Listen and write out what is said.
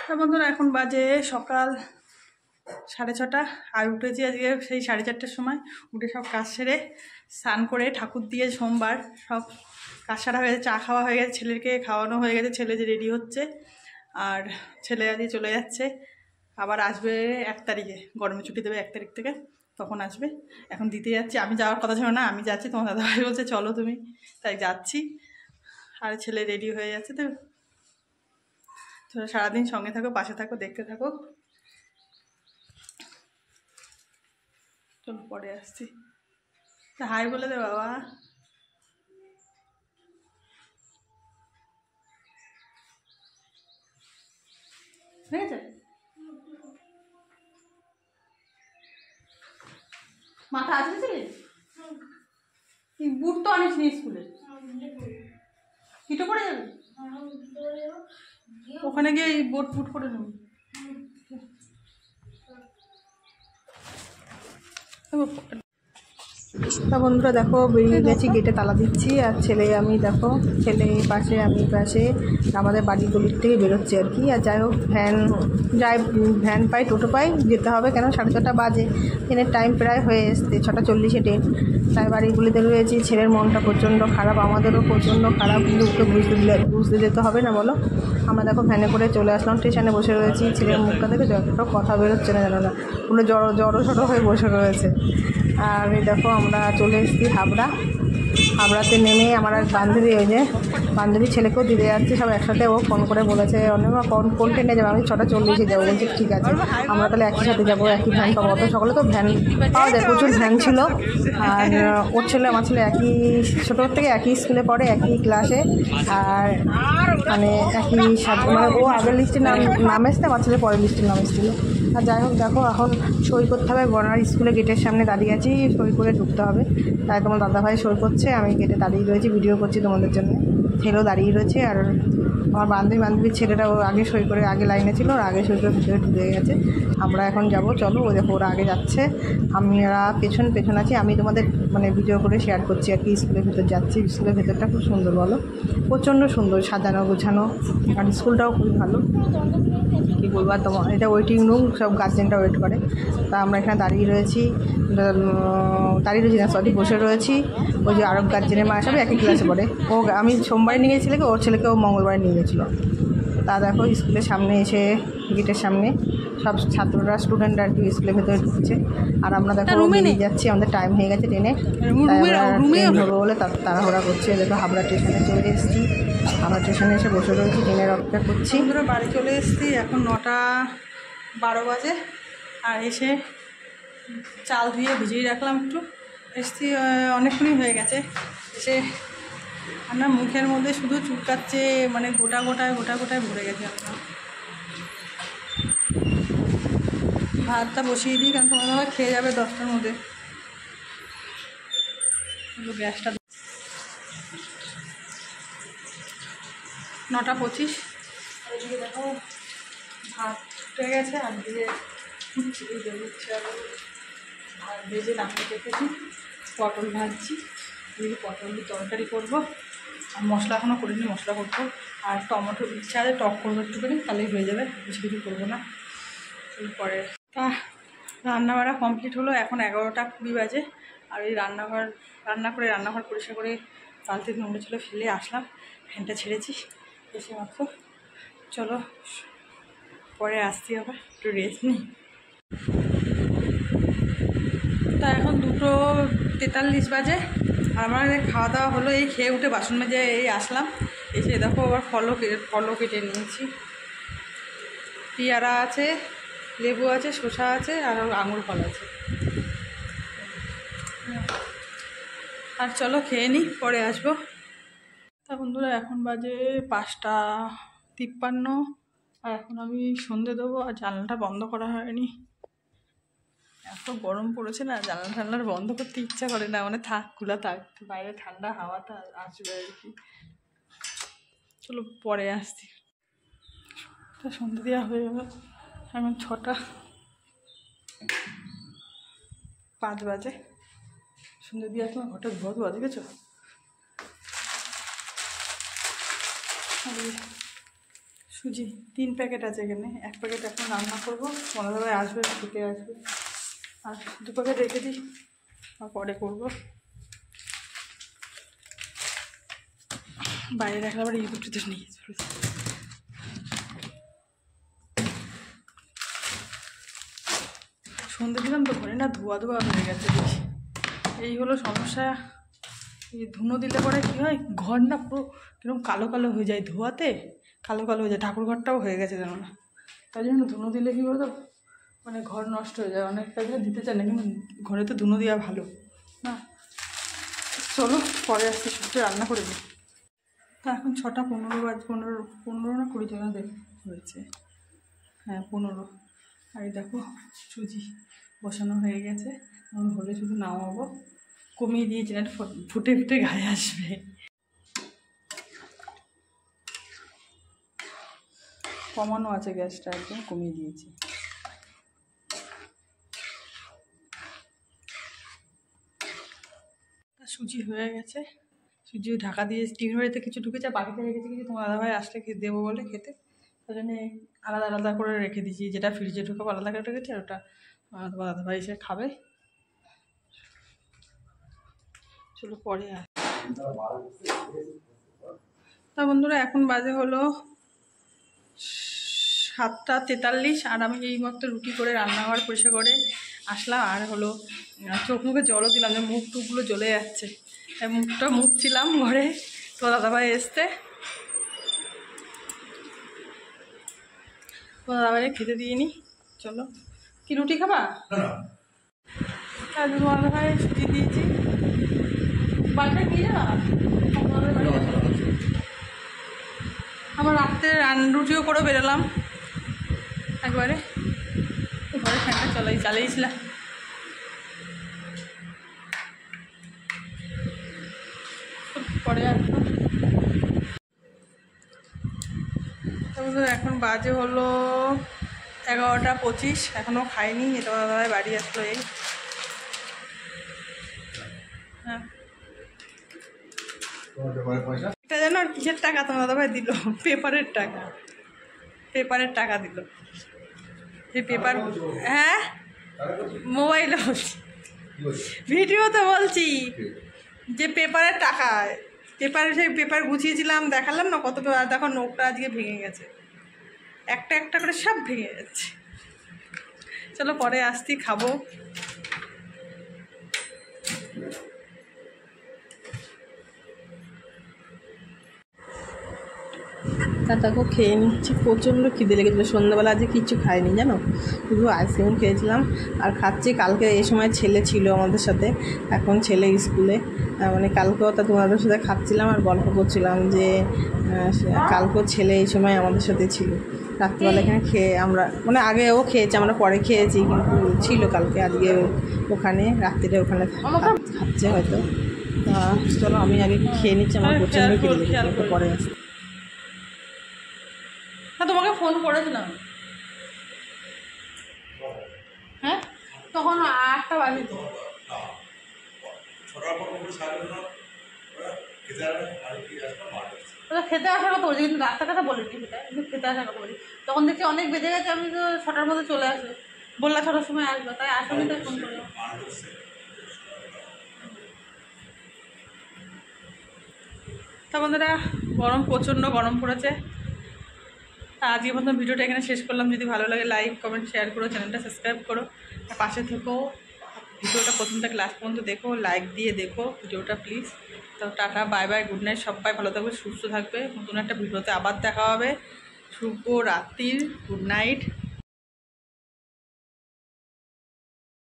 বন্ধুরা এখন বাজে সকাল 6:30 আর উঠেছি আজকে সেই 4:30টার সময়। উঠে সব কাজ সেরে স্নান করে ঠাকুর দিয়ে সোমবার সব কাজ সারা হয়ে গেছে, চা খাওয়া হয়ে গেছে, ছেলেকে খাওয়ানো হয়ে গেছে, ছেলে যে রেডি হচ্ছে আর ছেলে আজকে চলে যাচ্ছে, আবার আসবে 1 তারিখে, গরমে ছুটি দেবে 1 তারিখ থেকে, তখন আসবে। এখন দিতে যাচ্ছি, আমি যাওয়ার কথা ছিল না, আমি যাচ্ছি, তোমার দাদাভাই বলছে চলো তুমি, তাই যাচ্ছি। আর ছেলে রেডি হয়ে যাচ্ছে, তো তোমরা সারাদিন সঙ্গে থাকো, পাশে থাকো, দেখতে থাকো। চলো পরে আসছি, হাই বলে দে বাবা। ঠিক আছে, মাথা আসবে বুট তো আনিস নি স্কুলে, কিটো পড়ে যাবে, ওখানে গিয়ে এই বুট বুট করে নেব। তা বন্ধুরা দেখো বেরিয়ে গেছি, গেটে তালা দিচ্ছি, আর ছেলে আমি দেখো, ছেলে এই পাশে আমি পাশে, আমাদের বাড়ির গলির থেকে বেরোচ্ছি আর কি। আর যাই হোক ভ্যান পাই, টোটো পাই, যেতে হবে, কেন 6:30 বাজে, ট্রেনের টাইম প্রায় হয়ে এসছে, 6:40 ট্রেন। তাই বাড়ির গলিতে রয়েছি, ছেলের মনটা প্রচণ্ড খারাপ, আমাদেরও প্রচণ্ড খারাপ, কিন্তু ওকে বুঝতে যেতে হবে না বলো। আমরা দেখো ভ্যানে করে চলে আসলাম, স্টেশনে বসে রয়েছি, ছেলের মুখটা থেকে যতটা কথা বেরোচ্ছে না জানো না, পুরো জড়ো সড়ো হয়ে বসে রয়েছে। আর এই দেখো আমরা চলে এসেছি হাবড়াতে নেমে আমার এক বান্ধবী, ওই যে বান্ধবী ছেলেকেও দিতে যাচ্ছে, সব একসাথে। ও ফোন করে বলেছে অনেকবার কোন ট্রেনে যাবো, আমি 6:40 যাবো, বলছি ঠিক আছে, আমরা তাহলে একই সাথে যাবো, একই ভ্যান পাবো। অত সকালে তো ভ্যান পাওয়া যায়, প্রচুর ভ্যান ছিল। আর ওর ছেলে আমার ছেলে একই ছোটোর থেকে একই স্কুলে পড়ে, একই ক্লাসে, আর মানে একই সাথে, মানে ও আগের লিস্টে নাম এসছে, আমার ছেলে পরের লিস্টে নাম এসেছিলো। আর যাই হোক দেখো এখন সই করতে হবে, গনার স্কুলে গেটের সামনে দাঁড়িয়ে আছি, সই করে ঢুকতে হবে। তাই তোমার দাদাভাই সই করছে, আমি গেটে দাঁড়িয়ে রয়েছি, ভিডিও করছি তোমাদের জন্য। ছেলেও দাঁড়িয়ে রয়েছে, আর আমার বান্ধবীর ছেলেটা ও আগে সই করে, আগে লাইনে ছিল, ওর আগে সই করে ভিতরে ঢুকে গেছে। আমরা এখন যাব, চলো, ও দেখো ওরা আগে যাচ্ছে, আমরা পেছন আছি। আমি তোমাদের মানে ভিডিও করে শেয়ার করছি আর কি, স্কুলের ভেতর যাচ্ছি। স্কুলের ভেতরটা খুব সুন্দর বলো, প্রচণ্ড সুন্দর, সাজানো গোছানো, আর স্কুলটাও খুবই ভালো। কী বলবো আর তোমার, এটা ওয়েটিং রুম, সব গার্জেনটা ওয়েট করে। তা আমরা এখানে দাঁড়িয়ে রয়েছি না, সরি, বসে রয়েছি। ওই যে আরব গার্জেনের মা সব একই ক্লাসে পড়ে, আমি সোমবারে নিয়ে গেছি, ওর ছেলেকে ও মঙ্গলবারে নিয়ে গেছিলো। তা দেখো স্কুলের সামনে এসে, গেটের সামনে সব ছাত্ররা, স্টুডেন্টরা আর কি স্কুলের ভেতরে ঢুকছে। আর আমরা দেখো বেরিয়ে যাচ্ছি, আমাদের টাইম হয়ে গেছে ট্রেনে, ট্রেন ধরবো বলে তাড়াহুড়া করছে। দেখো হাবড়া স্টেশনে চলে এসেছি, হাবড়া স্টেশনে এসে বসে রয়েছি, ট্রেনের অপেক্ষা করছি। আমরা বাড়ি চলে এসেছি, এখন 9:12 বাজে। আর এসে চাল ধুয়ে ভিজিয়ে রাখলাম একটু, এসেছি অনেকক্ষণই হয়ে গেছে। এসে আমার মুখের মধ্যে শুধু চুলকাচ্ছে, মানে গোটা গোটায় ভরে গেছে। আপনার ভাতটা বসিয়ে দিই, কারণ তোমার আবার খেয়ে যাবে 10টার মধ্যে। গ্যাসটা 9:25। এদিকে দেখো ভাত উঠে গেছে, আর দিয়ে আর ভেজে রান্না রেখেছি, পটল ভাজছি, এদিকে পটল দিয়ে তরকারি করবো, আর মশলা এখনও করিনি, মশলা করবো। আর টমেটো ইচ্ছা আছে টক করবো একটুখানি, তাহলেই হয়ে যাবে, বেশি কিছু করবো না। এরপরে তা রান্নাবাড়া কমপ্লিট হলো, এখন 11:20 বাজে। আর ওই রান্নাঘর পরিষ্কার করে বালতিতে নোংরা ছিল, ফেলে আসলাম, ফ্যানটা ছেড়েছি এসে মাত্র। চলো পরে আসছি, আবার একটু রেস্ট নিই। তা এখন 2:43 বাজে, আর আমাদের খাওয়া দাওয়া হলো, এই খেয়ে উঠে বাসন মেজে এই আসলাম। এসে দেখো আবার ফলও কেটে নিয়েছি, পেয়ারা আছে, লেবু আছে, শসা আছে, আর আঙুর ফল আছে। আর চলো খেয়ে নিই, পরে আসবো। তা বন্ধুরা এখন বাজে 5:53, আর এখন আমি সন্ধে দেবো, আর জানলাটা বন্ধ করা হয়নি, এত গরম পড়েছে না, জানলার বন্ধ করতে ইচ্ছা করে না, মানে থাক, খোলা থাক, বাইরে ঠান্ডা হাওয়াটা আসবে আর কি। চলো পরে আসছি। তা সন্ধে দেওয়া হয়ে গেল, এখন 6:05 বাজে। সন্ধে দিয়ে আসলাম, হঠাৎ ভোর বাজে গেছো। সুজি 3 প্যাকেট আছে এখানে, 1 প্যাকেট এখন রান্না করবো, মনে আসবে খেতে আসবে, আর 2 প্যাকেট রেখে দিই আর পরে করবো। বাইরে রাখলে আবার এই দুটো নিয়ে চলেছে। সন্ধ্যে দিলাম তো ঘরে না ধোয়া ধোয়া হয়ে গেছে বেশি, এই হলো সমস্যা। এই ধুনো দিলে পরে কী হয়, ঘর না পুরো কিরকম কালো কালো হয়ে যায়, ধোয়াতে কালো কালো হয়ে যায়। ঠাকুর ঘরটাও হয়ে গেছে জানো না, তাই জন্য ধুনো দিলে কী বলতো মানে ঘর নষ্ট হয়ে যায়। অনেক কাজে দিতে চায় না, কিন্তু ঘরে তো ধুনো দেওয়া ভালো না। চলো পরে আসতে সবজি রান্না করে দিই। তা এখন 6টা 15 বাজে, 15 না 20 টাকা হয়েছে, হ্যাঁ 15। আর দেখো সুজি বসানো হয়ে গেছে, এখন হলে শুধু নামাবো, কমিয়ে দিয়েছি না ফুটে ফুটে গায়ে আসবে। কমানো আছে গ্যাসটা, একদম কমিয়ে দিয়েছি। সুজি হয়ে গেছে, সুজি ঢাকা দিয়ে টিফিন বাড়িতে কিছু ঢুকেছে, বাড়িতে রেখেছি কিছু, তোমার দাদাভাই আসলে দেবো বলে খেতে, ওই জন্য আলাদা আলাদা করে রেখে দিয়েছি। যেটা ফ্রিজে ঢুকাবো আলাদা করে রেখেছি, আর ওটা তোমার দাদাভাই এসে খাবে। চলো পরে আর তা বন্ধুরা এখন বাজে হলো 7টা 43, আর আমি এই মাত্র রুটি করে রান্নাঘর পরিষ্কার করে আসলাম। আর হলো চোখ মুখে জলও দিলাম, যে মুখ টুকগুলো জ্বলে যাচ্ছে, মুখটা মুছছিলাম ঘরে। তো দাদাভাই এসতে, তো দাদাভাই খেতে দিইনি। চলো কি রুটি খাবা? তোমার দাদাভাই সুজি দিয়েছি, বাড়িতে নিয়ে যাবা। আমার রাত্রে রুটিও করে বেরোলাম একবারে, ঘরে ফ্যানটা চালিয়েছিলাম। পরে আসবো। এখন বাজে হলো 11টা 25, এখনও খাইনি। এটা দাদাভাই বাড়ি আসলো এই, হ্যাঁ এটা যেন আর কিসের টাকা তোমার দাদাভাই দিল, পেপারের টাকা দিল। এই পেপার, হ্যাঁ মোবাইলে বলছি, ভিডিওতে বলছি যে পেপারের টাকা, সেই পেপার গুছিয়েছিলাম, দেখালাম না কত পেপার। দেখো নোটটা আজকে ভেঙে গেছে, একটা একটা করে সব ভেঙে যাচ্ছে। চলো পরে আসছি, খাবো। তাকে খেয়ে নিচ্ছি, প্রচণ্ড খিদে লেগেছিলো। সন্ধ্যাবেলা আজকে কিচ্ছু খাইনি জানো, শুধু আইসক্রিম খেয়েছিলাম আর খাচ্ছি। কালকে এই সময় ছেলে ছিল আমাদের সাথে, এখন ছেলে স্কুলে, মানে কালকেও তা তোমাদের সাথে খাচ্ছিলাম আর গল্প করছিলাম যে কালকেও ছেলে এই সময় আমাদের সাথে ছিল। রাত্রিবেলা এখানে খেয়ে আমরা, মানে আগেও খেয়েছি, আমরা পরে খেয়েছি, কিন্তু ছিল কালকে। আজকে ওখানে রাত্রিরে ওখানে খাচ্ছে হয়তো। চলো আমি আগে খেয়ে নিচ্ছি, আমার প্রচণ্ড খিদে লেগেছে, পরে আসছি। হ্যাঁ তোমাকে ফোন করেছিলাম, হ্যাঁ তখন 8টা বাজে, খেতে আসার কথা বলছি, কিন্তু রাস্তার কথা বলিনি, সেটা কিন্তু খেতে আসার কথা বলি। তখন দেখছি অনেক বেজে গেছে, আমি তো 6টার মধ্যে চলে আসবে বললা, 6টার সময় আসবে, তাই আসলে তাই ফোন করলাম। তা বন্ধুরা প্রচণ্ড গরম পড়েছে। আজকের মতন ভিডিওটা এখানে শেষ করলাম। যদি ভালো লাগে লাইক কমেন্ট শেয়ার করো, চ্যানেলটা সাবস্ক্রাইব করো, পাশে থেকো, ভিডিওটা প্রথম থেকে লাস্ট পর্যন্ত দেখো, লাইক দিয়ে দেখো ভিডিওটা প্লিজ। তো tata, bye bye, good night, সবাই ভালো থাকবে, সুস্থ থাকবে। নতুন একটা ভিডিওতে আবার দেখা হবে। শুভ রাত্রির, গুড নাইট।